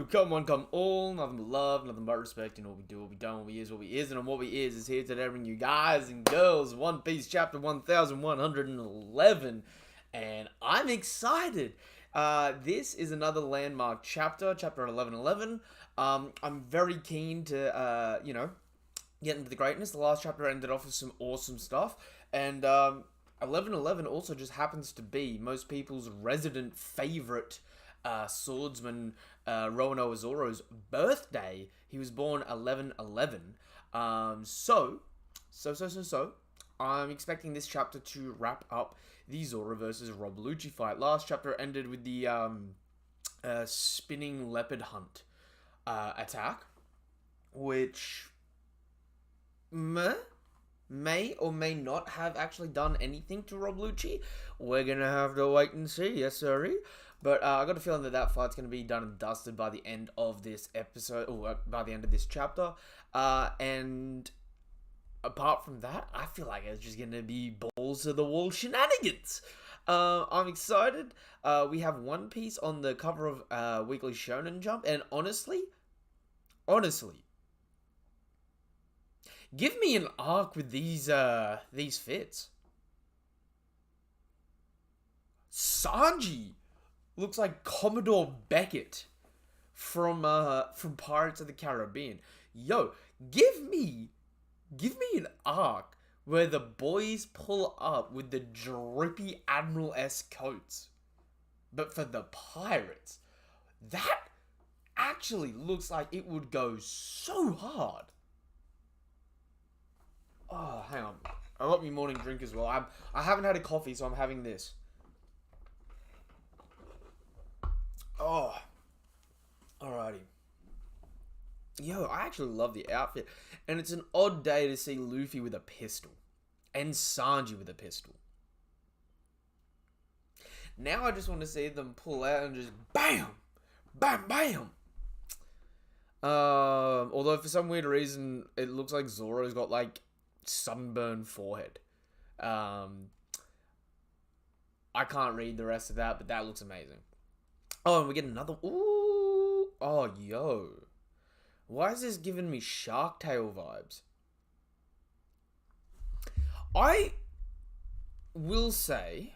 come on, come all, nothing but love, nothing but respect, and what we do, what we don't, what we is, what we isn't, and what we is here today bring you guys and girls One Piece chapter 1111, and I'm excited. This is another landmark chapter, chapter 1111. I'm very keen to, get into the greatness. The last chapter ended off with some awesome stuff, and 1111 also just happens to be most people's resident favorite swordsman Roanoa Zoro's birthday. He was born 1111. So I'm expecting this chapter to wrap up the Zoro versus Rob Lucci fight. Last chapter ended with the spinning leopard hunt attack, which may or may not have actually done anything to Rob Lucci. We're gonna have to wait and see. Yes, sorry. But I got a feeling that fight's going to be done and dusted by the end of this episode, or by the end of this chapter. And apart from that, I feel like it's just going to be balls to the wall shenanigans. I'm excited. We have One Piece on the cover of Weekly Shonen Jump, and honestly, give me an arc with these fits. Sanji looks like Commodore Beckett from Pirates of the Caribbean. Yo, give me an arc where the boys pull up with the drippy Admiral-esque coats, but for the pirates. That actually looks like it would go so hard. Oh, hang on. I got my morning drink as well. I haven't had a coffee, so I'm having this. Oh, alrighty. Yo, I actually love the outfit. And it's an odd day to see Luffy with a pistol. And Sanji with a pistol. Now I just want to see them pull out and just BAM! BAM, BAM! Although for some weird reason, it looks like Zoro's got, like, sunburned forehead. I can't read the rest of that, but that looks amazing. Oh, and we get another... Ooh! Oh, yo. Why is this giving me Shark Tale vibes? I will say...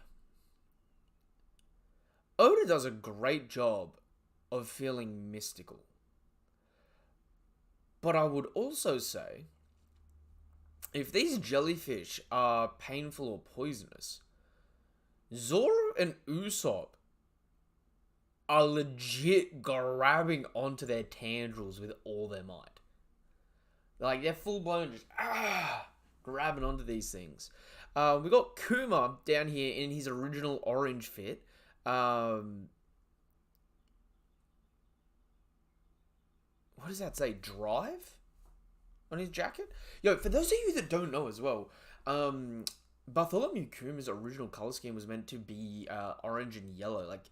Oda does a great job of feeling mystical. But I would also say... If these jellyfish are painful or poisonous... Zoro and Usopp are legit grabbing onto their tendrils with all their might. Like, they're full-blown just, grabbing onto these things. We got Kuma down here in his original orange fit. What does that say? Drive? On his jacket? Yo, for those of you that don't know as well, Bartholomew Kuma's original color scheme was meant to be orange and yellow, like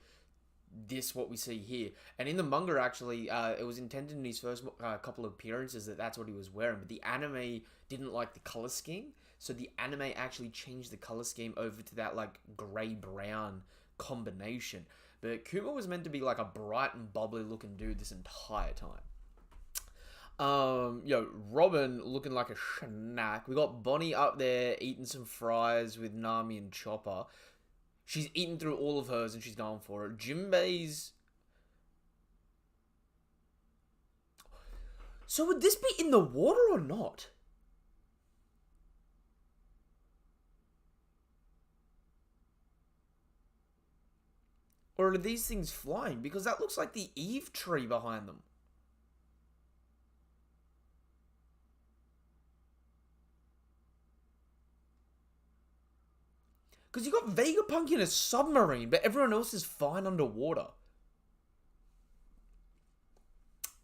this what we see here. And in the manga, actually, it was intended in his first couple of appearances that that's what he was wearing, but the anime didn't like the color scheme, so the anime actually changed the color scheme over to that, like, grey-brown combination. But Kuma was meant to be, like, a bright and bubbly looking dude this entire time. Robin looking like a snack. We got Bonnie up there eating some fries with Nami and Chopper. She's eaten through all of hers and she's going for it. Jinbei's... So would this be in the water or not? Or are these things flying? Because that looks like the Eve tree behind them. Because you got Vegapunk in a submarine, but everyone else is fine underwater.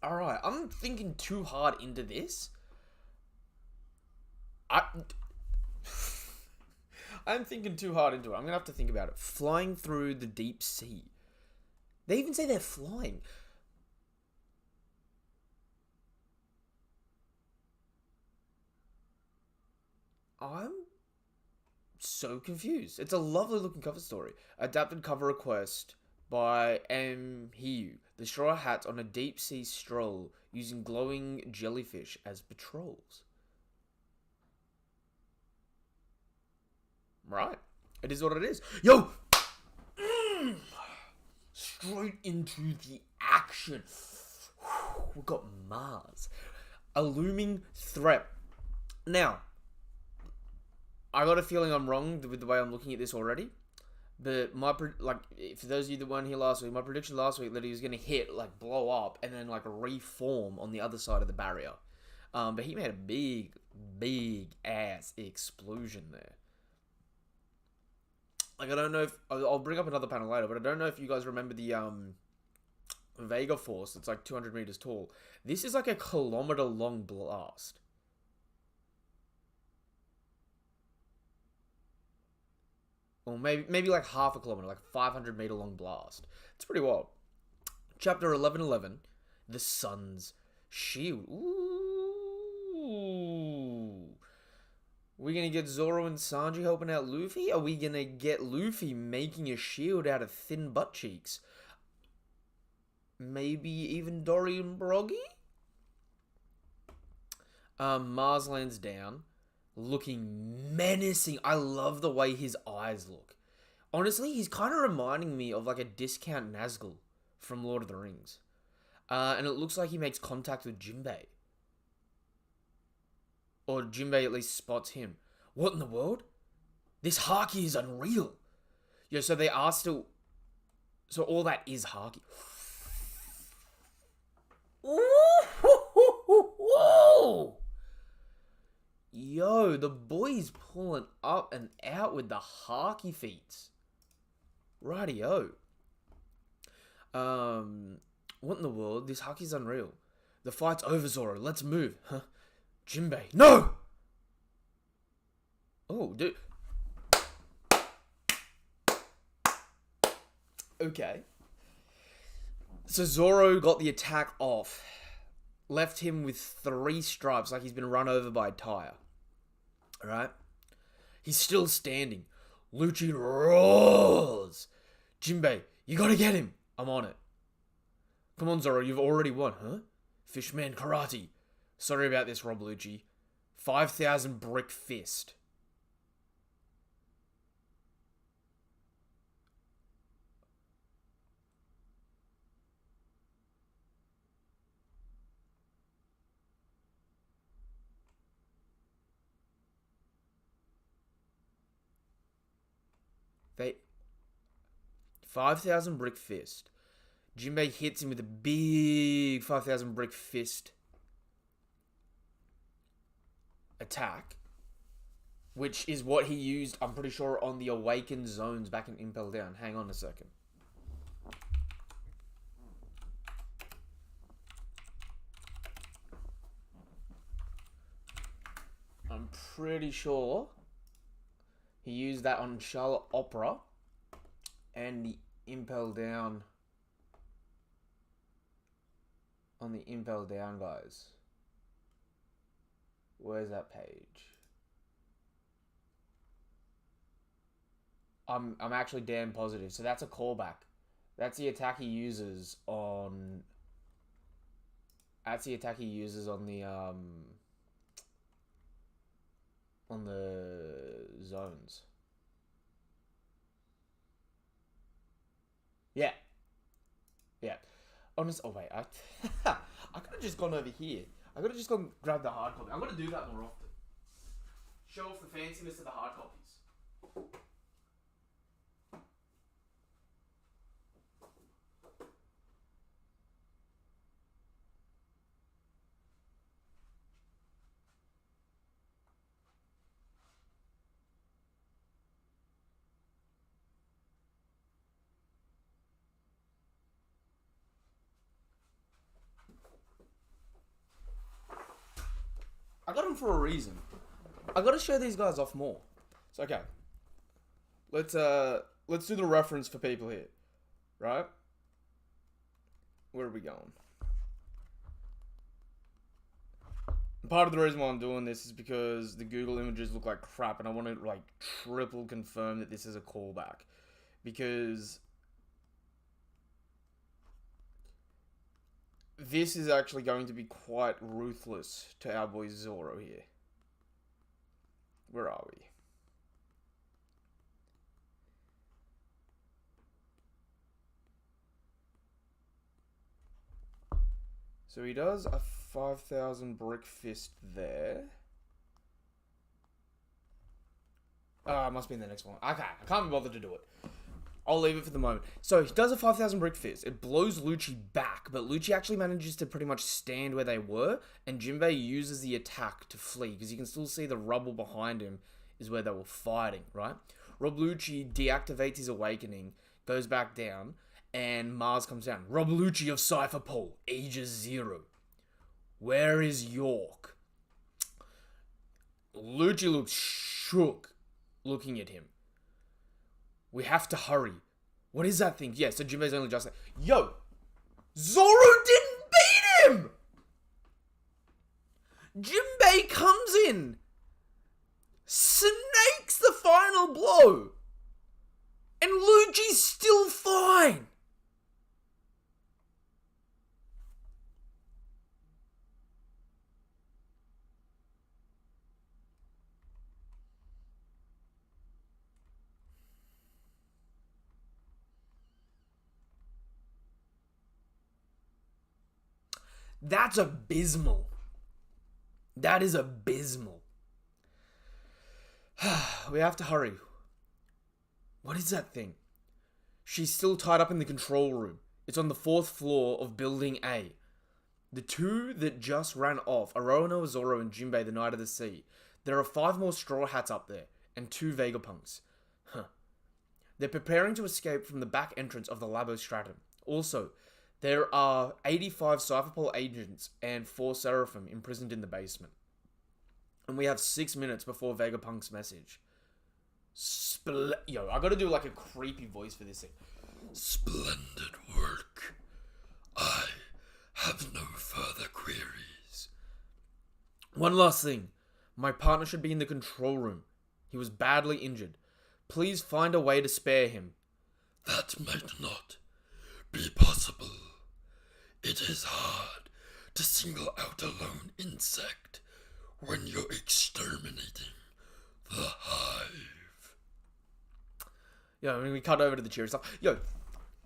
Alright, I'm thinking too hard into this. I'm thinking too hard into it. I'm going to have to think about it. Flying through the deep sea. They even say they're flying. I'm so confused. It's a lovely looking cover story. Adapted cover request by M. Hiu. The Straw Hats on a deep sea stroll using glowing jellyfish as patrols. Right. It is what it is. Yo! Straight into the action. We've got Mars. A looming threat. Now, I got a feeling I'm wrong with the way I'm looking at this already. But for those of you that weren't here last week, my prediction last week that he was going to hit, blow up, and then, reform on the other side of the barrier. But he made a big ass explosion there. I don't know if... I'll bring up another panel later, but I don't know if you guys remember the, Vega Force. It's 200 meters tall. This is a kilometer-long blast. Or maybe half a kilometer, 500 meter long blast. It's pretty wild. Chapter 1111, The Sun's Shield. Ooh. We gonna get Zoro and Sanji helping out Luffy? Are we gonna get Luffy making a shield out of thin butt cheeks? Maybe even Dory and Broggy? Mars lands down, looking menacing. I love the way his eyes look. Honestly, he's kind of reminding me of a discount Nazgul from Lord of the Rings. And it looks like he makes contact with Jinbei. Or Jinbei at least spots him. What in the world? This Haki is unreal. Yo, so they are still... So all that is Haki. Whoa! Yo, the boy's pulling up and out with the Haki feats. Rightio. What in the world? This Haki's unreal. The fight's over, Zoro. Let's move. Huh? Jinbei. No! Oh, dude. Okay. So Zoro got the attack off. Left him with 3 stripes like he's been run over by a tire. Alright? He's still standing. Lucci roars. Jinbei, you gotta get him. I'm on it. Come on, Zoro, you've already won, huh? Fishman karate. Sorry about this, Rob Lucci. 5,000 brick fist. They 5,000 brick fist. Jinbei hits him with a big 5,000 brick fist attack, which is what he used, I'm pretty sure, on the awakened zones back in Impel Down. Hang on a second. I'm pretty sure he used that on Charlotte Opera and the Impel Down. On the Impel Down, guys. Where's that page? I'm actually damn positive. So that's a callback. That's the attack he uses on... That's the attack he uses on the zones. Yeah. Yeah. Honest. Oh wait, I could have just gone over here. I could have just gone grab the hard copy. I'm gonna do that more often. Show off the fanciness of the hard copies. I got them for a reason. I gotta show these guys off more. So okay. Let's do the reference for people here. Right? Where are we going? Part of the reason why I'm doing this is because the Google images look like crap and I want to triple confirm that this is a callback. Because this is actually going to be quite ruthless to our boy Zoro here. Where are we? So he does a 5,000 brick fist there. It must be in the next one. Okay, I can't be bothered to do it. I'll leave it for the moment. So he does a 5,000 brick fist. It blows Lucci back, but Lucci actually manages to pretty much stand where they were, and Jinbei uses the attack to flee, because you can still see the rubble behind him is where they were fighting, right? Rob Lucci deactivates his awakening, goes back down, and Mars comes down. Rob Lucci of Cypher Pole, ages 0. Where is York? Lucci looks shook, looking at him. We have to hurry. What is that thing? Yeah, so Jinbei's only just like, yo, Zoro didn't beat him! Jinbei comes in, snakes the final blow, and Lucci's still fine. That's abysmal. That is abysmal. We have to hurry. What is that thing? She's still tied up in the control room. It's on the 4th floor of Building A. The 2 that just ran off are Roanoa, Zoro, and Jinbei, the Knight of the Sea. There are 5 more Straw Hats up there, and 2 Vegapunks. They're preparing to escape from the back entrance of the Labo Stratum. Also, there are 85 Cypherpole agents and 4 Seraphim imprisoned in the basement. And we have 6 minutes before Vegapunk's message. Yo, I gotta do like a creepy voice for this thing. Splendid work. I have no further queries. One last thing. My partner should be in the control room. He was badly injured. Please find a way to spare him. That might not be possible. It is hard to single out a lone insect when you're exterminating the hive. Yo, I mean, we cut over to the cheery stuff. Yo,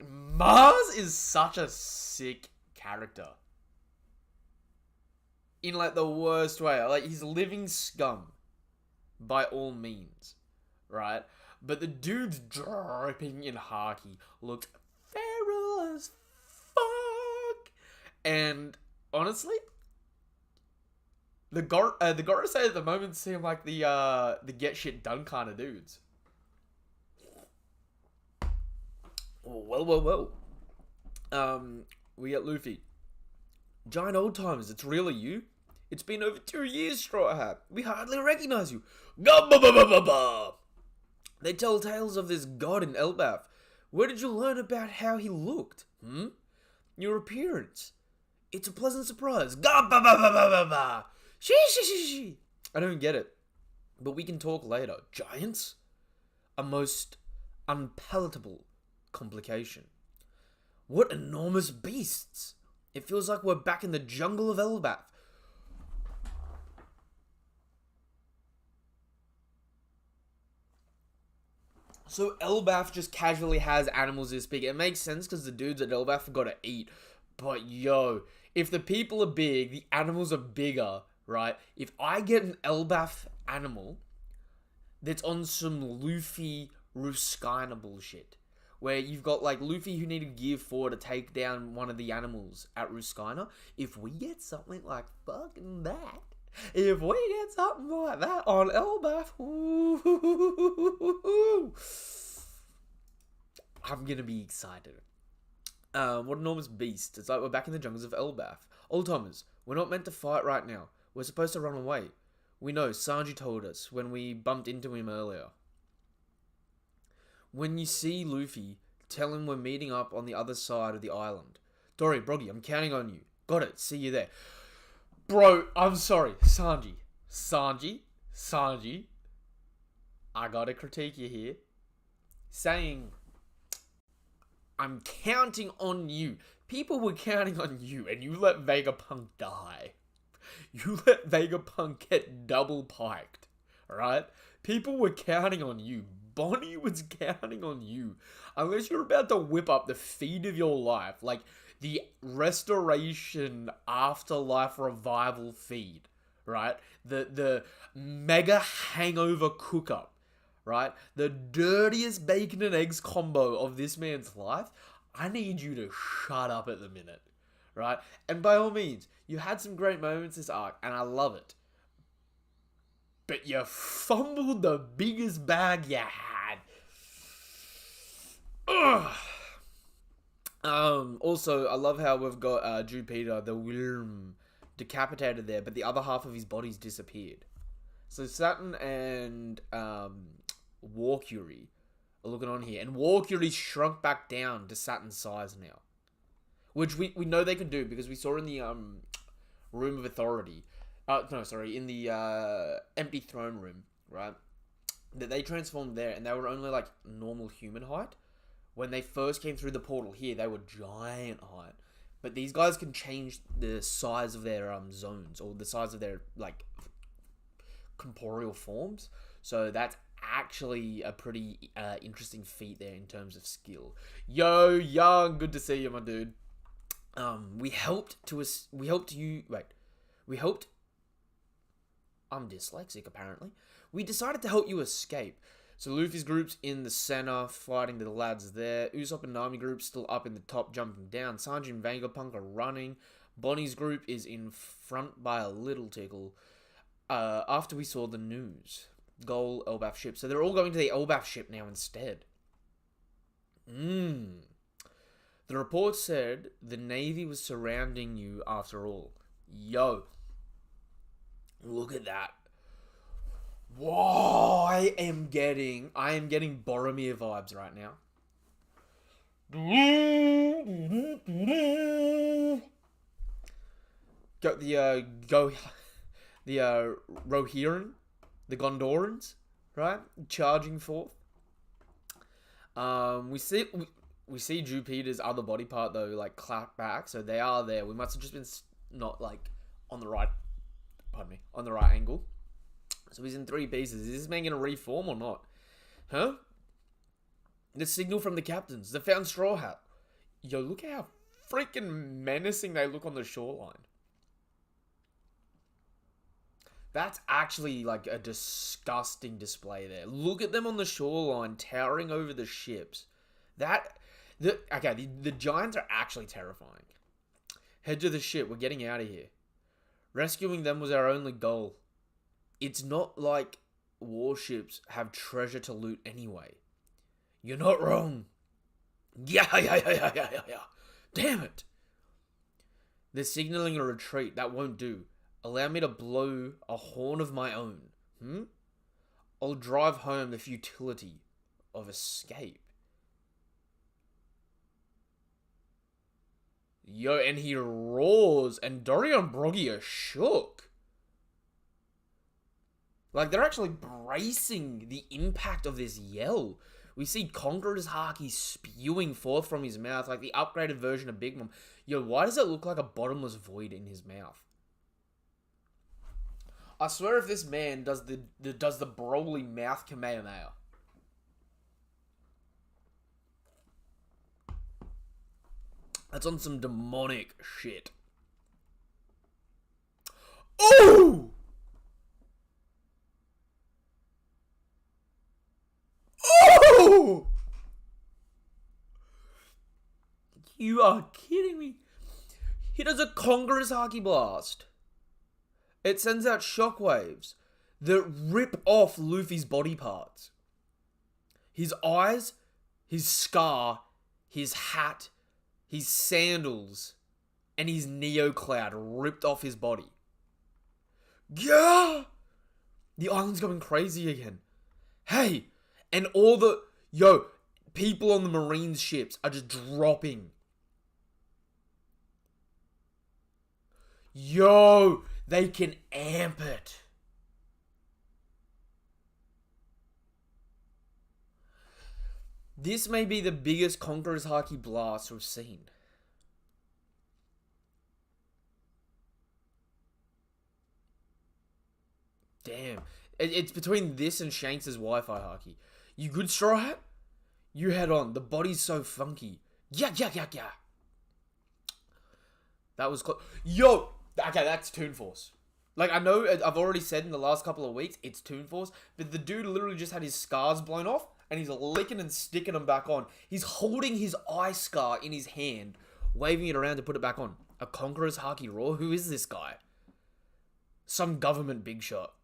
Mars is such a sick character. In, like, the worst way. Like, he's living scum. By all means. Right? But the dude's dripping in haki looked feral as fuck. And, honestly, the Gorosei at the moment seem like the get shit done kind of dudes. Well. We get Luffy. Giant old timers, it's really you? It's been over 2 years, Straw Hat. We hardly recognize you. Gah-ba-ba-ba-ba-ba! They tell tales of this god in Elbaf. Where did you learn about how he looked? Your appearance. It's a pleasant surprise. Gah-ba-ba-ba-ba-ba-ba! Shee. I don't get it. But we can talk later. Giants? A most unpalatable complication. What enormous beasts! It feels like we're back in the jungle of Elbaf. So Elbaf just casually has animals this big. It makes sense because the dudes at Elbaf have got to eat. But yo, if the people are big, the animals are bigger, right? If I get an Elbaf animal that's on some Luffy Ruskina bullshit, where you've got like Luffy who needed Gear 4 to take down one of the animals at Ruskina, if we get something like fucking that, if we get something like that on Elbaf, I'm gonna be excited. What enormous beast. It's like we're back in the jungles of Elbaf. Old-timers, we're not meant to fight right now. We're supposed to run away. We know, Sanji told us when we bumped into him earlier. When you see Luffy, tell him we're meeting up on the other side of the island. Dory, Broggy, I'm counting on you. Got it, see you there. Bro, I'm sorry. Sanji. I gotta critique you here. Saying, I'm counting on you. People were counting on you, and you let Vegapunk die. You let Vegapunk get double piked, right? People were counting on you. Bonnie was counting on you. Unless you're about to whip up the feed of your life, like the Restoration Afterlife Revival feed, right? The mega hangover cook up, right? The dirtiest bacon and eggs combo of this man's life. I need you to shut up at the minute, right? And by all means, you had some great moments this arc, and I love it. But you fumbled the biggest bag you had. Ugh. Also, I love how we've got Jupiter, the worm, decapitated there, but the other half of his body's disappeared. So Saturn and Warcury are looking on here, and Warcury's shrunk back down to Saturn's size now, which we know they can do because we saw in the Room of Authority. In the Empty Throne Room, right? That they transformed there, and they were only like normal human height. When they first came through the portal here, they were giant height. But these guys can change the size of their zones, or the size of their like corporeal forms. So that's actually a pretty interesting feat there in terms of skill. Yo, Young, good to see you, my dude. I'm dyslexic, apparently. We decided to help you escape. So Luffy's group's in the center, fighting the lads there. Usopp and Nami group's still up in the top, jumping down. Sanji and Vegapunk are running. Bonnie's group is in front by a little tickle. After we saw the news. Goal, Elbaf ship. So they're all going to the Elbaf ship now instead. The report said the Navy was surrounding you after all. Yo. Look at that. Whoa, I am getting Boromir vibes right now. Got the Rohirrim, the Gondorans, right? Charging forth. We see Jupiter's other body part though, like clap back, so they are there. We must have just been not like on the right angle. So he's in three pieces. Is this man gonna reform or not? Huh? The signal from the captains. They found Straw Hat. Yo, look how freaking menacing they look on the shoreline. That's actually like a disgusting display there. Look at them on the shoreline, towering over the ships. The giants are actually terrifying. Head to the ship. We're getting out of here. Rescuing them was our only goal. It's not like warships have treasure to loot anyway. You're not wrong. Yeah. Damn it. They're signaling a retreat. That won't do. Allow me to blow a horn of my own. I'll drive home the futility of escape. Yo, and he roars, and Dory and Broggy are shook. Like, they're actually bracing the impact of this yell. We see Conqueror's Haki spewing forth from his mouth, like the upgraded version of Big Mom. Yo, why does it look like a bottomless void in his mouth? I swear if this man does the Broly mouth Kamehameha. That's on some demonic shit. Ooh! Ooh! You are kidding me. He does a Conqueror's Haki Blast. It sends out shockwaves that rip off Luffy's body parts. His eyes, his scar, his hat, his sandals, and his Neo Cloud ripped off his body. Yeah! The island's going crazy again. Hey! And all the... Yo, people on the Marines ships are just dropping. Yo! They can amp it. This may be the biggest Conqueror's Haki blast we've seen. Damn. It's between this and Shanks' Wi-Fi hockey. You good, Straw Hat? You head on. The body's so funky. Yeah, yeah, yeah, yeah. That was close. Yo! Okay, that's Toon Force. Like, I know I've already said in the last couple of weeks, it's Toon Force, but the dude literally just had his scars blown off, and he's licking and sticking them back on. He's holding his eye scar in his hand, waving it around to put it back on. A Conqueror's Haki Raw? Who is this guy? Some government big shot.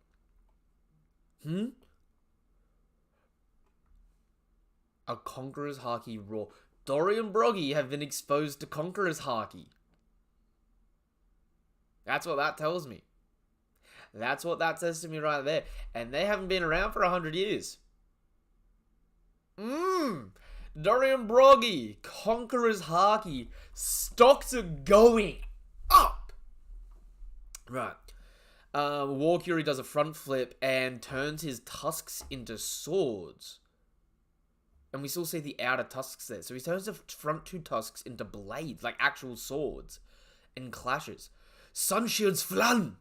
A Conqueror's Haki Raw. Dory and Broggy have been exposed to Conqueror's Haki. That's what that tells me. That's what that says to me right there. And they haven't been around for 100 years. Dory and Broggy. Conqueror's Haki. Stocks are going up. Right. War Fury does a front flip and turns his tusks into swords. And we still see the outer tusks there. So he turns the front two tusks into blades, like actual swords, and clashes. Sun Shield's flan!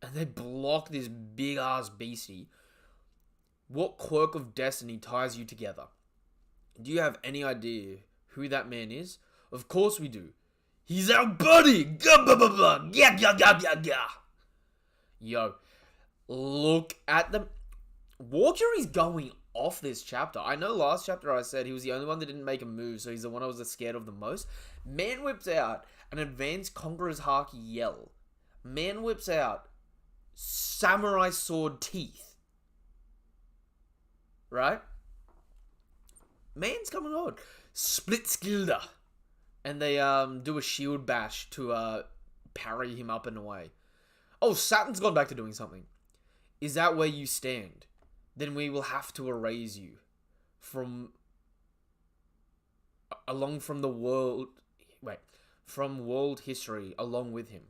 And they block this big-ass beastie. What quirk of destiny ties you together? Do you have any idea who that man is? Of course we do. He's our buddy! Yo, look at them. Walkery's going off this chapter. I know last chapter I said he was the only one that didn't make a move, so he's the one I was scared of the most. Man whips out an advanced Conqueror's Haki yell. Man whips out samurai sword teeth. Right? Man's coming on. Split Skilda. And they do a shield bash to parry him up and away. Oh, Saturn's gone back to doing something. Is that where you stand? Then we will have to erase you from along from the world. Wait, from world history along with him.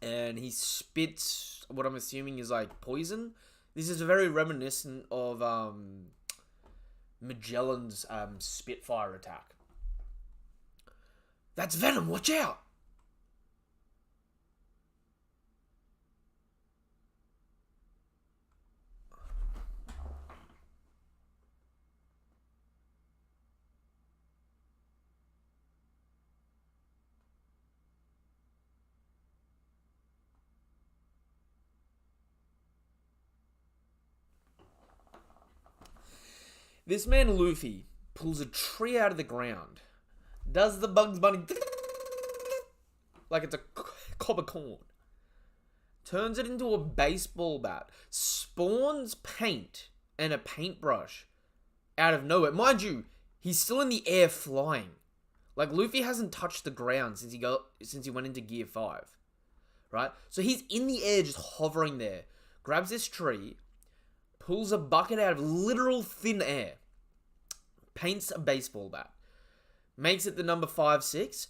And he spits what I'm assuming is like poison. This is very reminiscent of Magellan's Spitfire attack. That's venom, watch out! This man Luffy pulls a tree out of the ground, does the Bugs Bunny like it's a cob of corn, turns it into a baseball bat, spawns paint and a paintbrush out of nowhere. Mind you, he's still in the air flying. Like, Luffy hasn't touched the ground since he went into Gear 5. Right? So he's in the air just hovering there. Grabs this tree, pulls a bucket out of literal thin air, paints a baseball bat, makes it the number 5-6,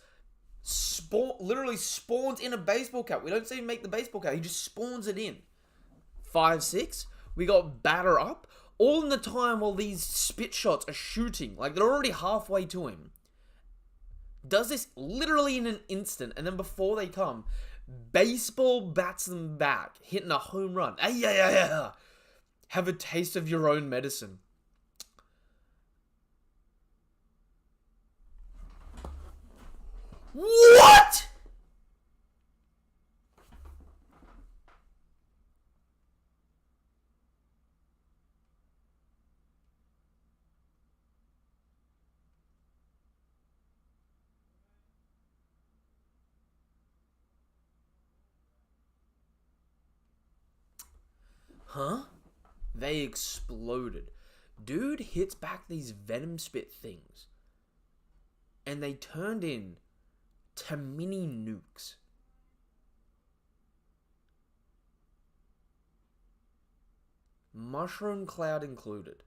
literally spawns in a baseball cap. We don't see him make the baseball cap, he just spawns it in. 5-6, we got batter up, all in the time while these spit shots are shooting, like they're already halfway to him. Does this literally in an instant, and then before they come, baseball bats them back, hitting a home run. Have a taste of your own medicine. What? Huh? They exploded. Dude hits back these venom spit things, and they turned in to mini nukes. Mushroom cloud included.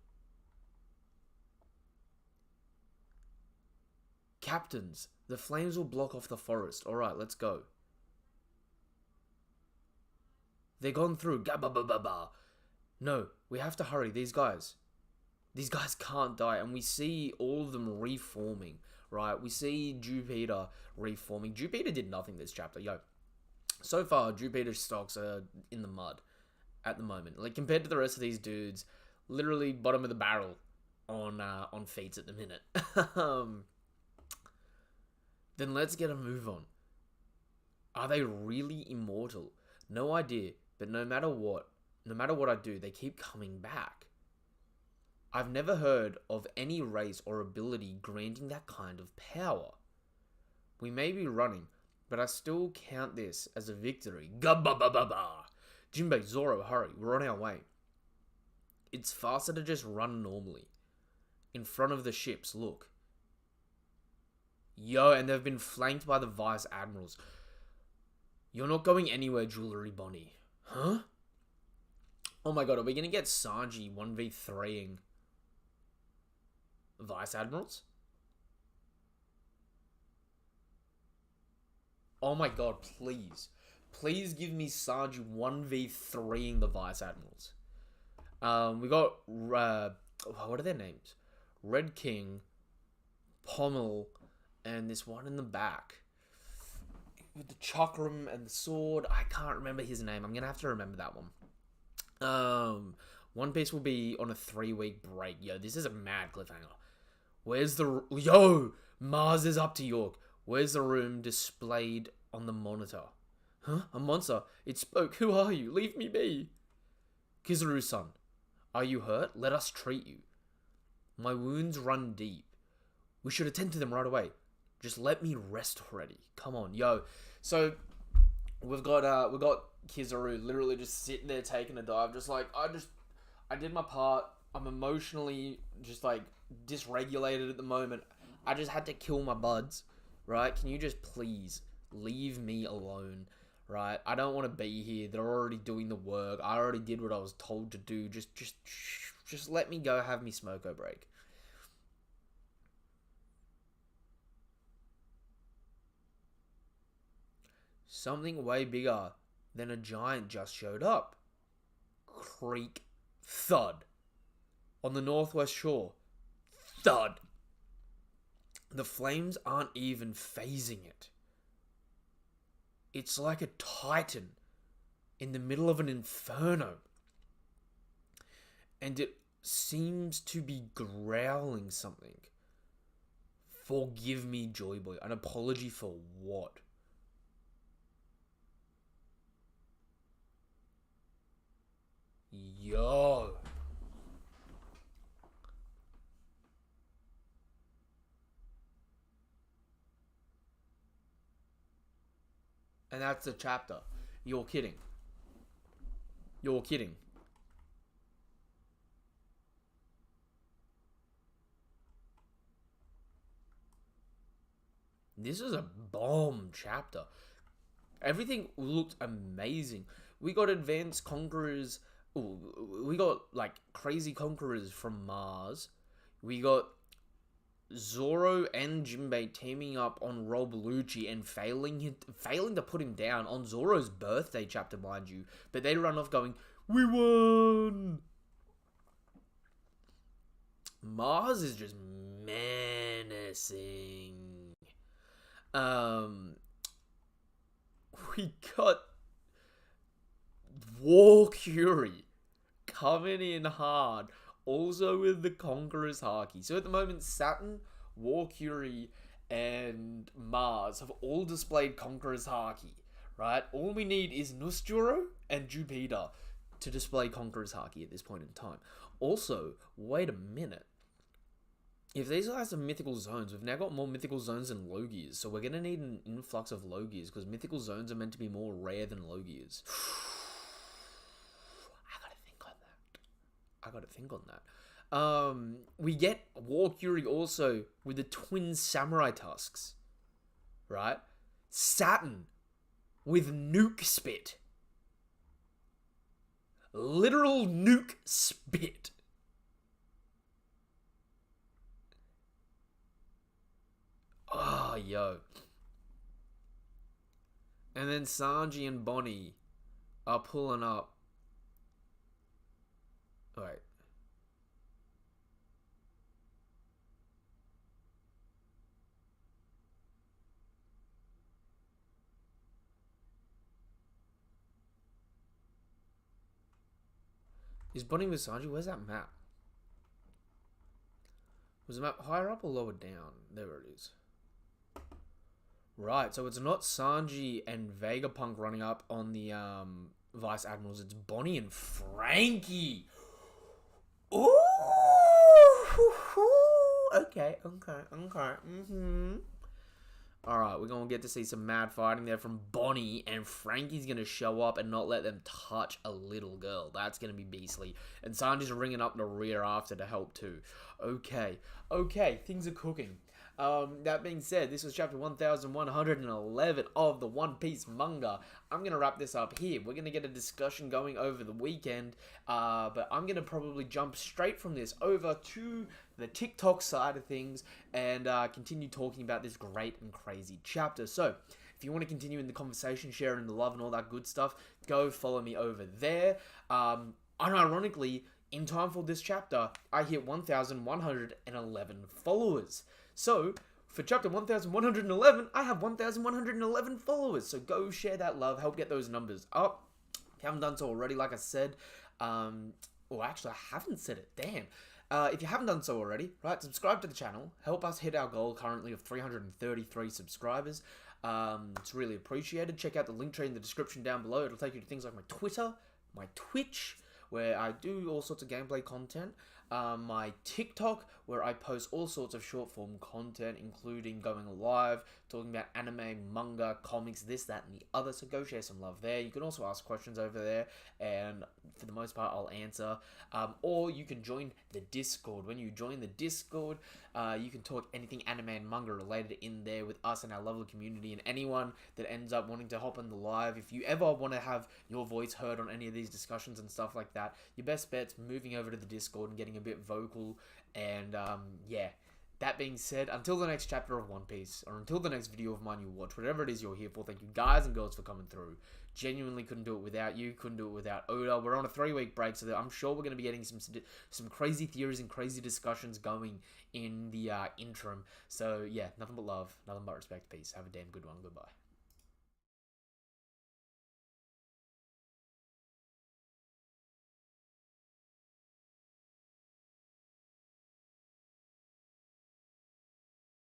Captains, the flames will block off the forest. Alright, let's go. They're gone through. Gabba-ba-ba-ba. No, we have to hurry. These guys can't die. And we see all of them reforming. right? We see Jupiter reforming. Jupiter did nothing this chapter. Yo, so far, Jupiter's stocks are in the mud at the moment. Like, compared to the rest of these dudes, literally bottom of the barrel on feats at the minute. Then let's get a move on. Are they really immortal? No idea, but no matter what I do, they keep coming back. I've never heard of any race or ability granting that kind of power. We may be running, but I still count this as a victory. Gabba-ba-ba-ba! Jinbei, Zoro, hurry, we're on our way. It's faster to just run normally. In front of the ships, look. Yo, and they've been flanked by the Vice Admirals. You're not going anywhere, Jewelry Bonnie. Huh? Oh my god, are we gonna get Sanji 1v3ing Vice Admirals? Oh my god, please. Please give me Sanji 1v3ing the Vice Admirals. We got, what are their names? Red King, Pommel, and this one in the back. With the chakram and the sword. I can't remember his name. I'm going to have to remember that one. One Piece will be on a 3-week break. Yo, this is a mad cliffhanger. Where's the... Yo! Mars is up to York. Where's the room displayed on the monitor? Huh? A monster. It spoke. Who are you? Leave me be. Kizaru-san. Are you hurt? Let us treat you. My wounds run deep. We should attend to them right away. Just let me rest already. Come on, yo. So we've got Kizaru literally just sitting there taking a dive, just like I did my part. I'm emotionally just like dysregulated at the moment. I just had to kill my buds, right? Can you just please leave me alone, right? I don't want to be here. They're already doing the work. I already did what I was told to do. Just let me go have me smoko break. Something way bigger than a giant just showed up. Creak. Thud. On the northwest shore. Thud. The flames aren't even phasing it. It's like a titan in the middle of an inferno. And it seems to be growling something. Forgive me, Joy Boy. An apology for what? Yo. And that's the chapter. You're kidding. You're kidding. This is a bomb chapter. Everything looked amazing. We got advanced conquerors. Ooh, we got like crazy conquerors from Mars. We got Zoro and Jinbei teaming up on Rob Lucci and failing to put him down on Zoro's birthday chapter, mind you. But they run off going, "We won!" Mars is just menacing. We got War Curie coming in hard, also with the Conqueror's Haki. So at the moment, Saturn, War Curie, and Mars have all displayed Conqueror's Haki, right? All we need is Nusjuro and Jupiter to display Conqueror's Haki at this point in time. Also, wait a minute. If these guys are mythical zones, we've now got more mythical zones than Logias, so we're going to need an influx of Logias, because mythical zones are meant to be more rare than Logias. I gotta think on that. We get War Curie also with the twin samurai tusks, right? Saturn with nuke spit. Literal nuke spit. Oh, yo. And then Sanji and Bonnie are pulling up. Alright. Is Bonnie with Sanji? Where's that map? Was the map higher up or lower down? There it is. Right, so it's not Sanji and Vegapunk running up on the Vice Admirals. It's Bonnie and Frankie. Ooh! Okay. Alright, we're going to get to see some mad fighting there from Bonnie, and Frankie's going to show up and not let them touch a little girl. That's going to be beastly. And Sanji's ringing up the rear after to help too. Okay, things are cooking. That being said, this was chapter 1111 of the One Piece manga. I'm going to wrap this up here. We're going to get a discussion going over the weekend, but I'm going to probably jump straight from this over to the TikTok side of things and continue talking about this great and crazy chapter. So, if you want to continue in the conversation, sharing the love and all that good stuff, go follow me over there. Unironically, in time for this chapter, I hit 1,111 followers. So, for chapter 1,111, I have 1,111 followers. So go share that love, help get those numbers up. If you haven't done so already, like I said, actually, I haven't said it, damn. If you haven't done so already, right, subscribe to the channel. Help us hit our goal currently of 333 subscribers. It's really appreciated. Check out the link tree in the description down below. It'll take you to things like my Twitter, my Twitch, where I do all sorts of gameplay content, my TikTok, where I post all sorts of short form content, including going live, talking about anime, manga, comics, this, that, and the other, so go share some love there. You can also ask questions over there, and for the most part, I'll answer, or you can join the Discord. When you join the Discord, you can talk anything anime and manga related in there with us and our lovely community, and anyone that ends up wanting to hop on the live. If you ever want to have your voice heard on any of these discussions and stuff like that, your best bet's moving over to the Discord and getting a bit vocal. And yeah, that being said, until the next chapter of One Piece, or until the next video of mine you watch, whatever it is you're here for, thank you guys and girls for coming through. Genuinely couldn't do it without you, couldn't do it without Oda. We're on a 3-week break, so I'm sure we're going to be getting some crazy theories and crazy discussions going in the interim. So yeah, nothing but love, nothing but respect, peace. Have a damn good one. Goodbye.